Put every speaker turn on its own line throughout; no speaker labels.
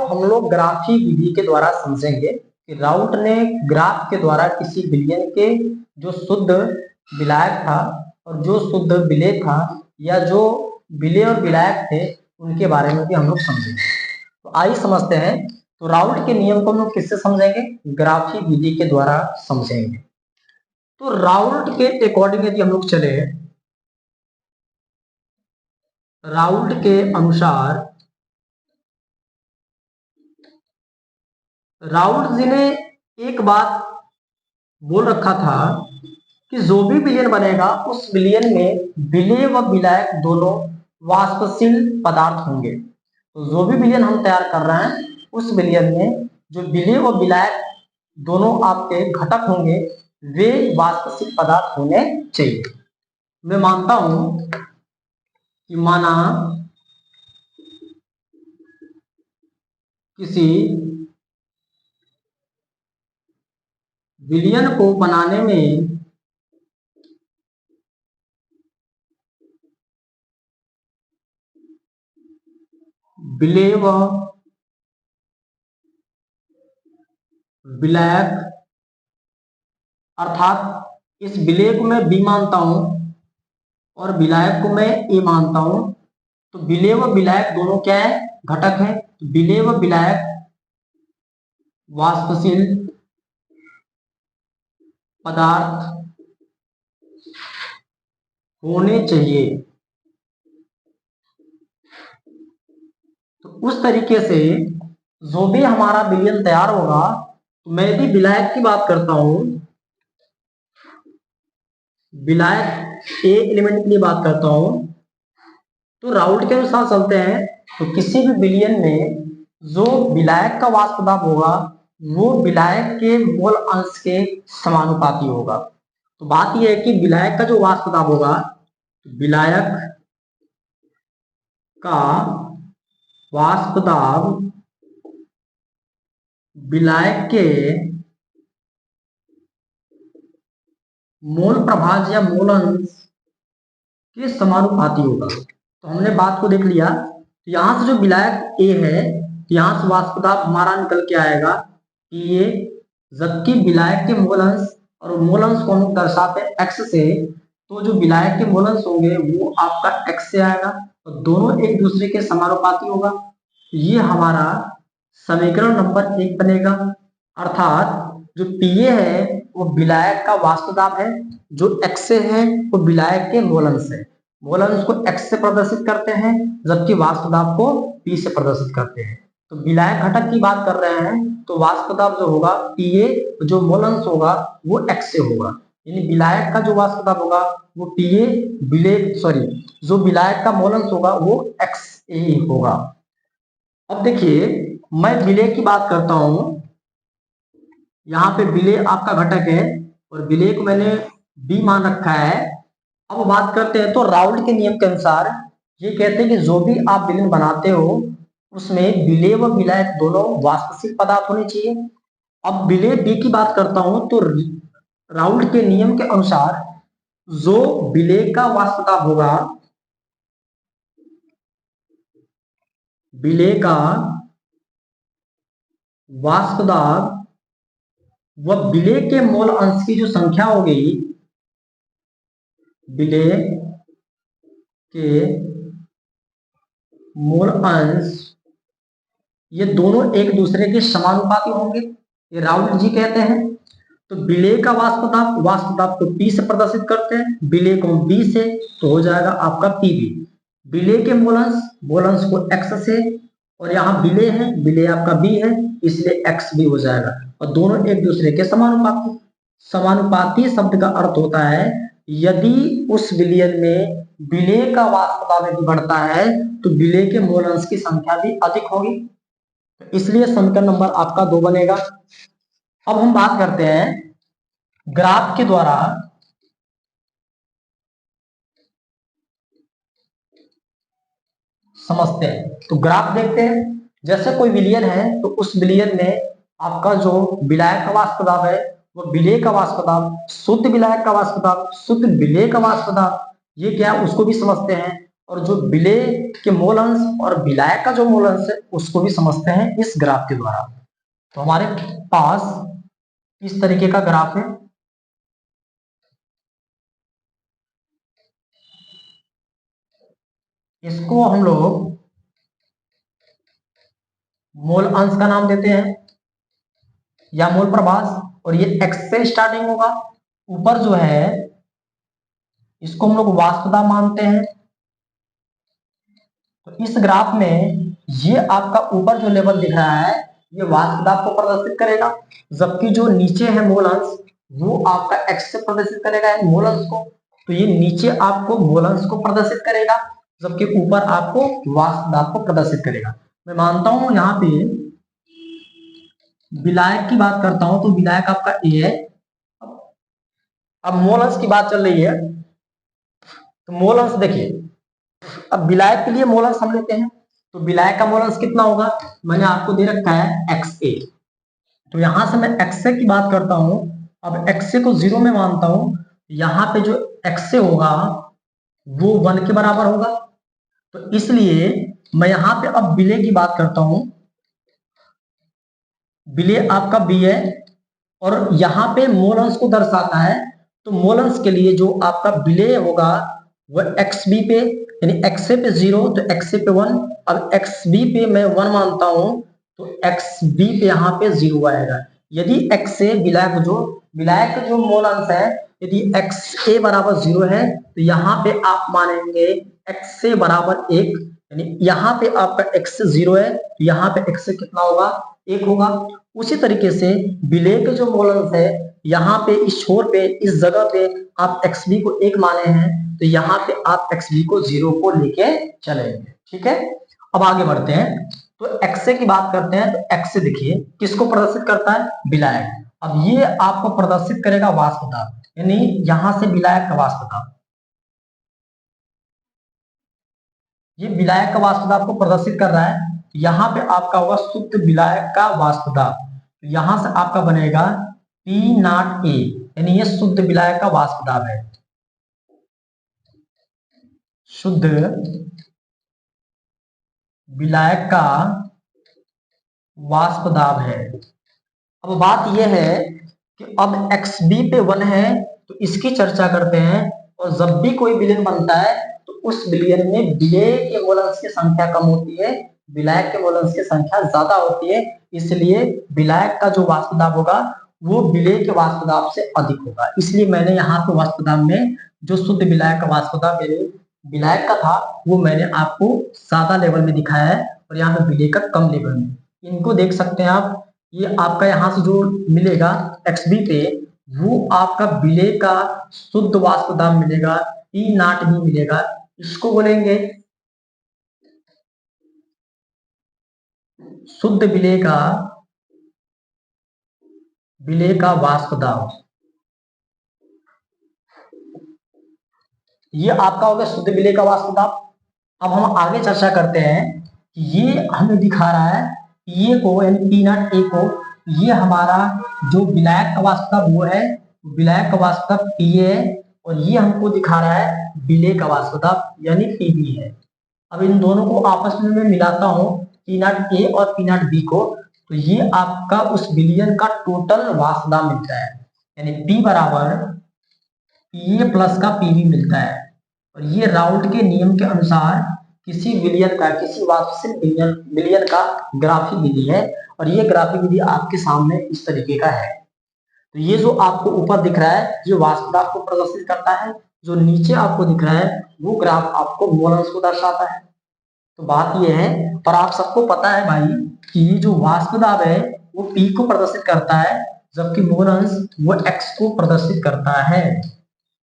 हम लोग ग्राफी विधि के द्वारा समझेंगे कि राउट ने ग्राफ के द्वारा किसी विलयन के जो शुद्ध विलायक था और जो शुद्ध विलेय था या जो विलेय और विलायक थे उनके बारे में भी हम लोग समझेंगे। तो आइए समझते हैं। तो राउट के नियम को हम लोग किससे समझेंगे? ग्राफी विधि के द्वारा समझेंगे। तो राउट के अकॉर्डिंग यदि हम लोग चले, राउट के अनुसार राउट जी ने एक बात बोल रखा था कि जो भी विलयन बनेगा उस विलयन में विलेय व विलायक दोनों वाष्पशील पदार्थ होंगे। तो जो भी विलयन हम तैयार कर रहे हैं उस विलयन में जो विलेय व विलायक दोनों आपके घटक होंगे वे वाष्पशील पदार्थ होने चाहिए। मैं मानता हूं कि माना किसी विलयन को बनाने में विलेय व विलायक अर्थात इस विलेय को मैं बी मानता हूं और विलायक को मैं ए मानता हूं। तो विलेय व विलायक दोनों क्या है? घटक है। तो विलेय व विलायक वाष्पशील पदार्थ होने चाहिए। तो उस तरीके से जो भी हमारा विलयन तैयार होगा, तो मैं यदि विलायक की बात करता हूं, विलायक ए एलिमेंट के लिए बात करता हूं, तो राउट के अनुसार चलते हैं तो किसी भी विलयन में जो विलायक का वाष्प दाब होगा वो विलायक के मोल अंश के समानुपाती होगा। तो बात यह है कि विलायक का जो वाष्प दाब होगा, विलायक का वाष्प दाब विलायक के मोल प्रभाज या मोल अंश के समानुपाती होगा। तो हमने बात को देख लिया। तो यहां से जो विलायक ए है, यहां से वाष्प दाब हमारा निकल के आएगा कि ये, जबकि विलायक के मोल अंश और मोल अंश को हम दर्शाते हैं एक्स से, तो जो विलायक के मोल अंश होंगे वो आपका एक्स से आएगा और दोनों एक दूसरे के समानुपाती होगा। ये हमारा समीकरण नंबर 1 बनेगा। अर्थात जो पीए है वो विलायक का वाष्प दाब है, जो एक्स से है वो विलायक के मोल अंश है। मोल अंश को एक्स से प्रदर्शित करते हैं जबकि वाष्प दाब को पी से प्रदर्शित करते हैं। तो विलायक घटक की बात कर रहे हैं तो वाष्प दाब जो होगा पीए, जो मोल अंश होगा वो एक्स से होगा। यानी विलायक का जो वाष्प दाब होगा वो पीए, जो विलायक का मोल अंश होगा वो एक्स ए होगा। अब देखिए मैं विलेय की बात करता हूं, यहाँ पे विलेय आपका घटक है और विलेय को मैंने बी मान रखा है। अब बात करते हैं तो राउट के नियम के अनुसार ये कहते हैं कि जो भी आप विलयन बनाते हो उसमें विलेय व विलायक दोनों वाष्पशील पदार्थ होने चाहिए। अब विलेय बी की बात करता हूं तो राउट के नियम के अनुसार जो विलेय का वाष्प दाब होगा, विलेय का वाष्प दाब व विलेय के मोल अंश की जो संख्या होगी, विलेय के मोल अंश, ये दोनों एक दूसरे के समानुपाती होंगे, ये राउट जी कहते हैं। तो विलेय का वाष्प दाब को पी से प्रदर्शित करते हैं, विलेय को बी से, तो हो जाएगा आपका पीबी। विलेय के मोल अंश को एक्स से, और यहाँ विलेय है, विलेय आपका बी है इसलिए एक्स भी हो जाएगा और दोनों एक दूसरे के समानुपाती। समानुपाती शब्द का अर्थ होता है यदि उस विलयन में विलेय का वाष्प दाब यदि बढ़ता है तो विलेय के मोल अंश की संख्या भी अधिक होगी, इसलिए समीकरण नंबर आपका 2 बनेगा। अब हम बात करते हैं ग्राफ के द्वारा समझते हैं। तो ग्राफ देखते हैं, जैसे कोई विलयन है तो उस विलयन में आपका जो विलायक का वाष्प दाब है वो विलेय का वाष्प दाब, शुद्ध विलायक का वाष्प दाब, शुद्ध विलेय का वाष्प दाब, ये क्या है उसको भी समझते हैं। और जो विलेय के मोल अंश और विलायक का जो मोल अंश है उसको भी समझते हैं इस ग्राफ के द्वारा। तो हमारे पास इस तरीके का ग्राफ है। इसको हम लोग मोल अंश का नाम देते हैं या मोल प्रभास, और ये x से स्टार्टिंग होगा। ऊपर जो है इसको हम लोग वाष्प दाब मानते हैं। तो इस ग्राफ में ये आपका ऊपर जो लेवल दिख रहा है ये वाष्प दाब को प्रदर्शित करेगा, जबकि जो नीचे है मोल अंश वो आपका x से प्रदर्शित करेगा मोल अंश को। तो ये नीचे आपको मोल अंश को प्रदर्शित करेगा, जबकि ऊपर आपको वाष्प दाब को प्रदर्शित करेगा। मैं मानता हूं यहाँ पे विलायक की बात करता हूं तो विलायक आपका ए है। अब मोल अंश की बात चल रही है तो मोल अंश देखिए, अब विलायक के लिए मोल अंश हम लेते हैं तो विलायक का मोल अंश कितना होगा, मैंने आपको दे रखा है XA। तो यहां से मैं XA की बात करता हूं। अब XA को 0 में मानता हूं, यहाँ पे जो XA होगा वो 1 के बराबर होगा। तो इसलिए मैं यहाँ पे अब विलेय की बात करता हूं। विलेय आपका B है और यहाँ पे मोल अंश को दर्शाता है। तो मोल अंश के लिए जो आपका विलेय होगा वो XB पे, यानी XA पे 0 तो XA पे 1। अब XB पे मैं 1 मानता हूं तो XB पे यहाँ पे 0 आएगा। यदि XA विलायक का जो मोल अंश है, यदि XA बराबर 0 है तो यहाँ पे आप मानेंगे XA बराबर 1, यानी यहाँ पे आपका x 0 है तो यहाँ पे x कितना होगा, 1 होगा। उसी तरीके से विलेय के जो मोल अंश है यहाँ पे इस छोर पे इस जगह पे आप xb को 1 माने हैं तो यहाँ पे आप xb को 0 को लेके चलेंगे। ठीक है, अब आगे बढ़ते हैं। तो XA की बात करते हैं तो XA देखिए किसको प्रदर्शित करता है, विलायक। अब ये आपको प्रदर्शित करेगा वाष्प दाब, यानी यहां से विलायक का वाष्प दाब, ये विलायक का वाष्प दाब को प्रदर्शित कर रहा है। यहाँ पे आपका होगा शुद्ध विलायक का वाष्प दाब, यहां से आपका बनेगा P0A, यानी ये शुद्ध विलायक का वाष्प दाब है, शुद्ध विलायक का वाष्प दाब है। अब बात यह है कि अब XB पे 1 है तो इसकी चर्चा करते हैं। और जब भी कोई विलयन बनता है तो उस विलयन में विलेय के मोल अंश की संख्या कम होती है, विलायक के मोल अंश की संख्या ज्यादा होती है। इसलिए विलायक का जो वाष्प दाब होगा वो विलेय के वाष्प दाब से अधिक होगा। इसलिए मैंने यहाँ पे वाष्प दाब में जो शुद्ध विलायक का वाष्प दाब विलायक का था वो मैंने आपको ज्यादा लेवल में दिखाया है और यहाँ पे विलेय का कम लेवल में। इनको देख सकते हैं आप, ये आपका यहाँ से जो मिलेगा XB पे वो आपका विलेय का शुद्ध वाष्प दाब मिलेगा, P0B मिलेगा। इसको बोलेंगे शुद्ध विलेय का वाष्प दाब। ये आपका हो गया शुद्ध विलेय का वाष्प दाब। अब हम आगे चर्चा करते हैं कि ये हमें दिखा रहा है ये को यानी P0A को, ये हमारा जो विलायक का वाष्प दाब वो है, विलायक का वाष्प दाब PA है और ये हमको दिखा रहा है विलेय का वाष्प दाब यानी PB है। अब इन दोनों को आपस में मैं मिलाता हूँ P0A और P0B को, तो ये आपका उस विलयन का टोटल वाष्प दाब मिलता है, यानी P बराबर PA प्लस का PB मिलता है। और ये राउल्ट के नियम के अनुसार किसी विलयन का, किसी वाष्पशील विलयन का ग्राफी विधि है और ये ग्राफी विधि आपके सामने इस तरीके का है। तो ये जो आपको ऊपर दिख रहा है ये वाष्प दाब को प्रदर्शित करता है, जो नीचे आपको दिख रहा है वो ग्राफ आपको मोल अंश को दर्शाता है। तो बात ये है, पर आप सबको पता है भाई कि ये जो वाष्प दाब है वो P को प्रदर्शित करता है, जबकि मोल अंश वो X को प्रदर्शित करता है।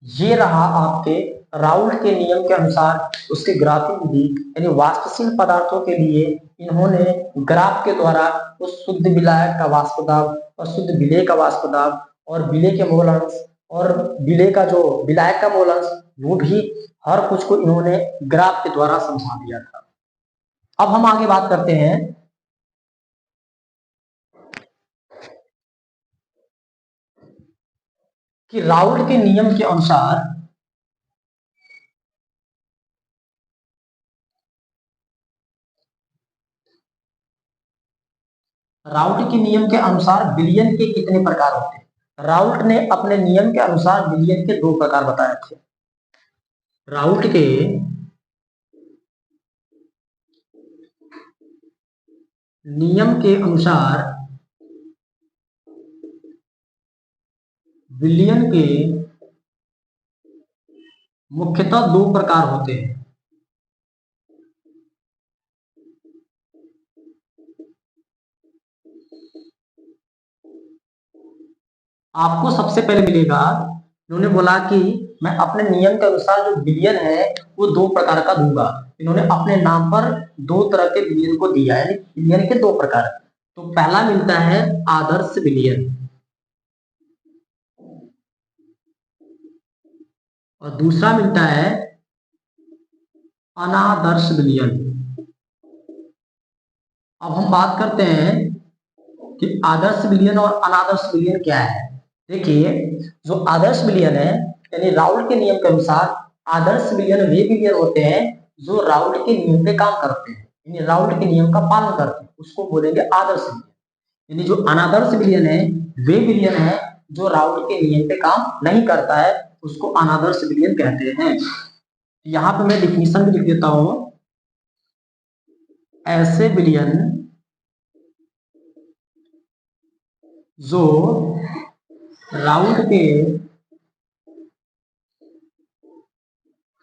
ये रहा आपके राउल्ट के नियम के अनुसार उसके ग्राफिक विधि, यानी वाष्पशील पदार्थों के लिए इन्होंने ग्राफ के द्वारा उस शुद्ध विलायक का वाष्प दाब और शुद्ध विलेय का वाष्प दाब और विलेय के मोल अंश और विलेय का जो विलायक का मोल अंश वो भी हर कुछ को इन्होंने ग्राफ के द्वारा समझा दिया था। अब हम आगे बात करते हैं कि राउल्ट के नियम के अनुसार राउल्ट के नियम के अनुसार बिलियन के कितने प्रकार होते हैं? राउल्ट ने अपने नियम के अनुसार बिलियन के 2 प्रकार बताए थे। राउल्ट के नियम के अनुसार बिलियन के मुख्यतः 2 प्रकार होते हैं। आपको सबसे पहले मिलेगा, इन्होंने बोला कि मैं अपने नियम के अनुसार जो बिलियन है वो 2 प्रकार का दूंगा। इन्होंने अपने नाम पर 2 तरह के बिलियन को दिया है, बिलियन के 2 प्रकार। तो पहला मिलता है आदर्श बिलियन और दूसरा मिलता है अनादर्श बिलियन। अब हम बात करते हैं कि आदर्श बिलियन और अनादर्श बिलियन क्या है। देखिए, जो आदर्श बिलियन है यानी राउल्ट के नियम के अनुसार आदर्श बिलियन वे बिलियन होते हैं जो राउल्ट के नियम पे काम करते हैं, यानी राउल्ट के नियम का पालन करते हैं, उसको बोलेंगे आदर्श बिलियन। यानी जो अनादर्श बिलियन है वे बिलियन है जो राउल्ट के नियम पे काम नहीं करता है, उसको अनादर्श बिलियन कहते हैं। यहाँ पे मैं डिफिनीशन भी लिख देता हूं, ऐसे बिलियन जो राउल्ट के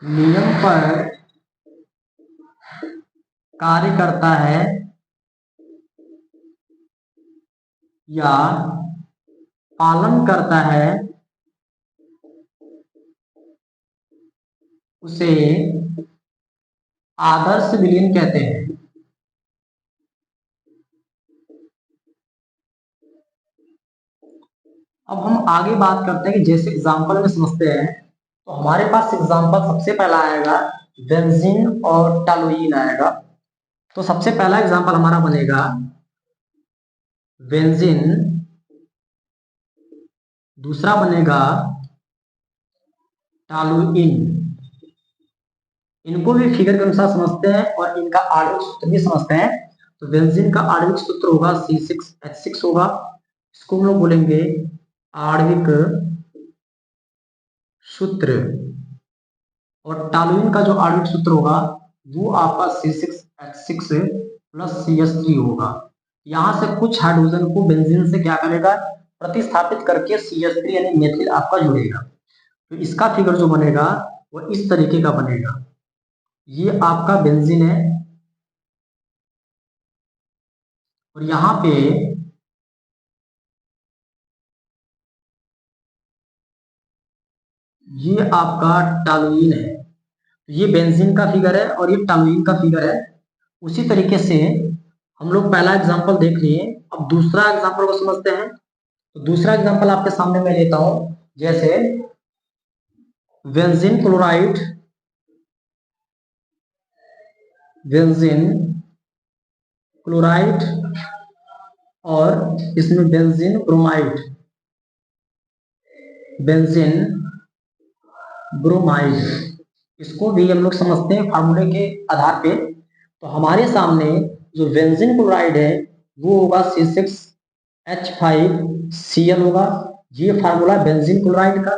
नियम पर कार्य करता है या पालन करता है उसे आदर्श बिलियन कहते हैं। अब हम आगे बात करते हैं कि जैसे एग्जांपल में समझते हैं, तो हमारे पास एग्जांपल सबसे पहला आएगा बेंजीन और टॉलुइन आएगा। तो सबसे पहला एग्जांपल हमारा बनेगा बेंजीन, दूसरा बनेगा टॉलुइन। इनको भी फिगर के अनुसार समझते हैं और इनका आणविक सूत्र भी समझते हैं। तो बेंजीन का आणविक सूत्र होगा C6H6 होगा, इसको हम लोग बोलेंगे आणविक सूत्र। और टॉलुइन का जो आणविक सूत्र होगा वो आपका C6H6 प्लस CH3 होगा। यहाँ से कुछ हाइड्रोजन को बेंजीन से क्या करेगा, प्रतिस्थापित करके CH3 यानी मेथिल आपका जुड़ेगा। तो इसका फिगर जो बनेगा वो इस तरीके का बनेगा। ये आपका बेंजीन है और यहाँ पे ये आपका टॉलुइन है। ये बेंजीन का फिगर है और ये टॉलुइन का फिगर है। उसी तरीके से हम लोग पहला एग्जांपल देख लिए, अब दूसरा एग्जांपल को समझते हैं। तो दूसरा एग्जांपल आपके सामने मैं लेता हूं, जैसे बेंजीन क्लोराइड, बेंजीन क्लोराइड और इसमें बेंजीन ब्रोमाइड, बेंजीन ब्रोमाइड, इसको भी हम लोग समझते हैं फार्मूले के आधार पे। तो हमारे सामने जो बेंजीन क्लोराइड है वो होगा C6H5Cl होगा, ये फार्मूला बेंजीन क्लोराइड का।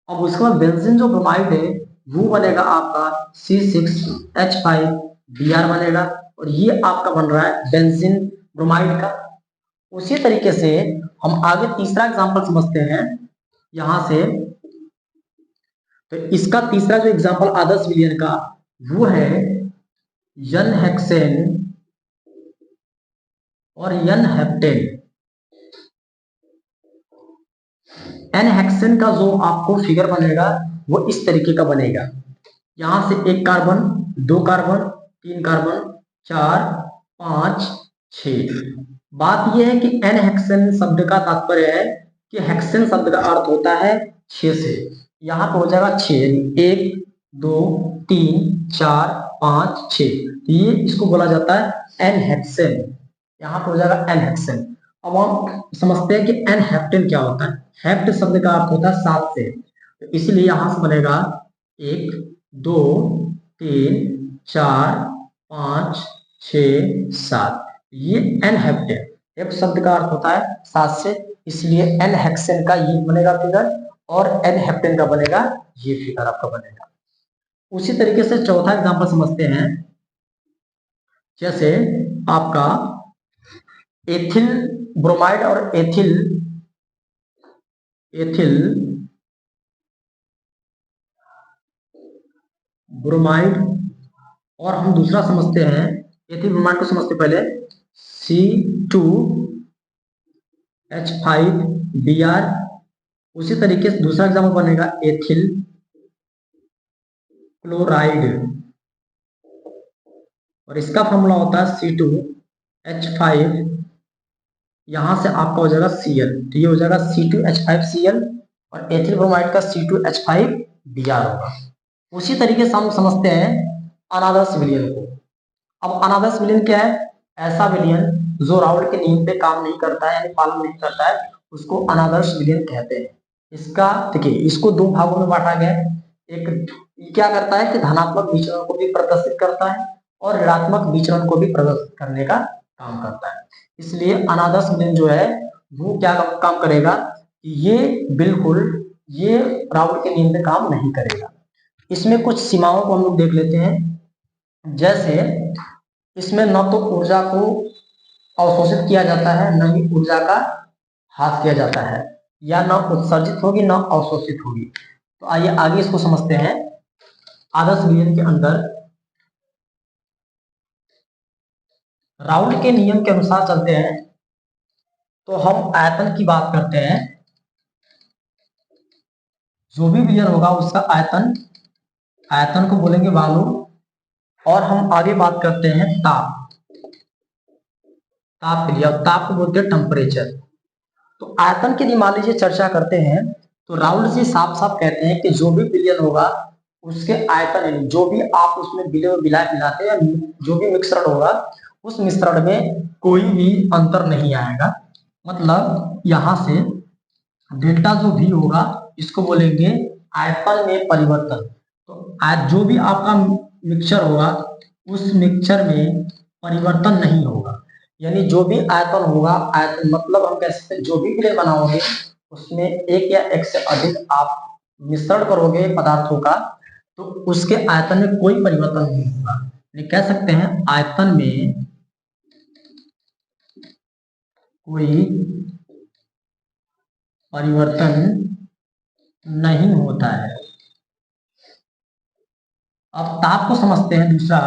अब उसके बाद बेंजीन जो ब्रोमाइड है वो बनेगा आपका C6H5Br बनेगा और ये आपका बन रहा है बेंजीन ब्रोमाइड का। उसी तरीके से हम आगे तीसरा एग्जांपल समझते हैं यहां से। तो इसका तीसरा जो एग्जांपल आदर्श विलयन का वो है एन हेक्सेन और एन हेप्टेन। एन हेक्सेन का जो आपको फिगर बनेगा वो इस तरीके का बनेगा। यहां से 1 कार्बन, 2 कार्बन, 3 कार्बन, 4, 5, 6। बात यह है कि एन हेक्सेन शब्द का तात्पर्य है कि हेक्सेन शब्द का अर्थ होता है 6 से। यहाँ पे हो जाएगा 6, 1, 2, 3, 4, 5, 6। ये इसको बोला जाता है एन हेक्सेन। यहाँ पे हो जाएगा एन हेक्सेन। अब हम समझते हैं कि एन हेप्टेन क्या होता है। हेप्ट शब्द का अर्थ होता है 7 से, तो इसलिए यहां से बनेगा 1, 2, 3, 4, 5, 6, 7। ये एन हेप्टेन। F शब्द का अर्थ होता है 7 से, इसलिए N हेक्सेन का ये बनेगा फिगर और N हेप्टेन का बनेगा ये फिगर आपका बनेगा। उसी तरीके से चौथा एग्जांपल समझते हैं। जैसे आपका एथिल ब्रोमाइड और एथिल ब्रोमाइड, और हम दूसरा समझते हैं, एथिल ब्रोमाइड को समझते पहले C2H5Br। उसी तरीके से दूसरा एग्जाम्पल बनेगा एथिल क्लोराइड, और इसका फॉर्मूला होता है C2H5, यहां से आपका हो जाएगा Cl, तो ये हो जाएगा C2H5Cl, और एथिल ब्रोमाइड का C2H5Br होगा। उसी तरीके से हम समझते हैं अनादर्श विलयन को। अब अनादर्श विलयन क्या है? ऐसा विलयन जो राउल्ट के नियम पे काम नहीं करता है, यानी पालन नहीं करता है, उसको अनादर्श विलयन कहते हैं। इसका देखिए, इसको दो भागों में बांटा गया है। एक क्या करता है कि धनात्मक विचरण को भी प्रदर्शित करता है और ऋणात्मक विचरण को भी प्रदर्शित करने का काम करता है। इसलिए अनादर्श विलयन जो है वो क्या काम करेगा, ये बिल्कुल ये राउल्ट के नियम पे काम नहीं करेगा। इसमें कुछ सीमाओं को हम लोग देख लेते हैं। जैसे इसमें न तो ऊर्जा को अवशोषित किया जाता है, न ही ऊर्जा का ह्रास किया जाता है, या न उत्सर्जित होगी न अवशोषित होगी। तो आइए आगे इसको समझते हैं। आदर्श विलयन के अंदर राउल्ट के नियम के अनुसार चलते हैं तो हम आयतन की बात करते हैं। जो भी विलयन होगा उसका आयतन को बोलेंगे वॉल्यूम, और हम आगे बात करते हैं ताप के लिए। ताप को बोलते हैं टेम्परेचर। तो आयतन की यदि मान लीजिए चर्चा करते हैं तो राउल्ट जी साफ साफ कहते हैं कि जो भी विलयन होगा उसके आयतन, जो भी आप उसमें विलय मिलाते हैं, जो भी मिश्रण होगा उस मिश्रण में कोई भी अंतर नहीं आएगा। मतलब यहां से डेल्टा जो भी होगा इसको बोलेंगे आयतन में परिवर्तन। तो जो भी आपका मिक्सचर होगा उस मिक्सचर में परिवर्तन नहीं होगा, यानी जो भी आयतन होगा, आयतन मतलब हम कह सकते हैं जो भी विलयन बनाओगे उसमें एक या एक से अधिक आप मिश्रण करोगे पदार्थों का, तो उसके आयतन में कोई परिवर्तन नहीं होगा। ये कह सकते हैं आयतन में कोई परिवर्तन नहीं होता है। अब ताप को समझते हैं दूसरा।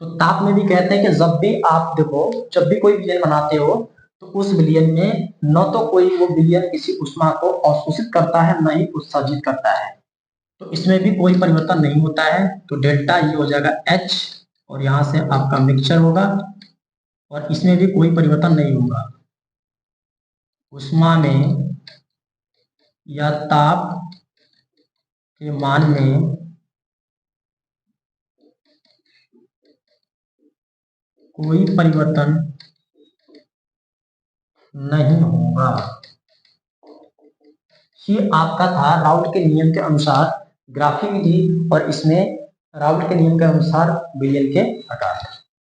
तो ताप में भी कहते हैं कि जब भी आप देखो, जब भी कोई विलयन बनाते हो तो उस विलयन में न तो कोई वो विलयन किसी ऊष्मा को अवशोषित करता है न ही उत्सर्जित करता है, तो इसमें भी कोई परिवर्तन नहीं होता है। तो डेल्टा ये हो जाएगा H, और यहाँ से आपका मिक्सचर होगा, और इसमें भी कोई परिवर्तन नहीं होगा। ऊष्मा में या ताप के मान में कोई परिवर्तन नहीं होगा। ये आपका था राउल्ट के नियम के अनुसार ग्राफी विधि, और इसमें राउल्ट के नियम के अनुसार विलयन के प्रकार।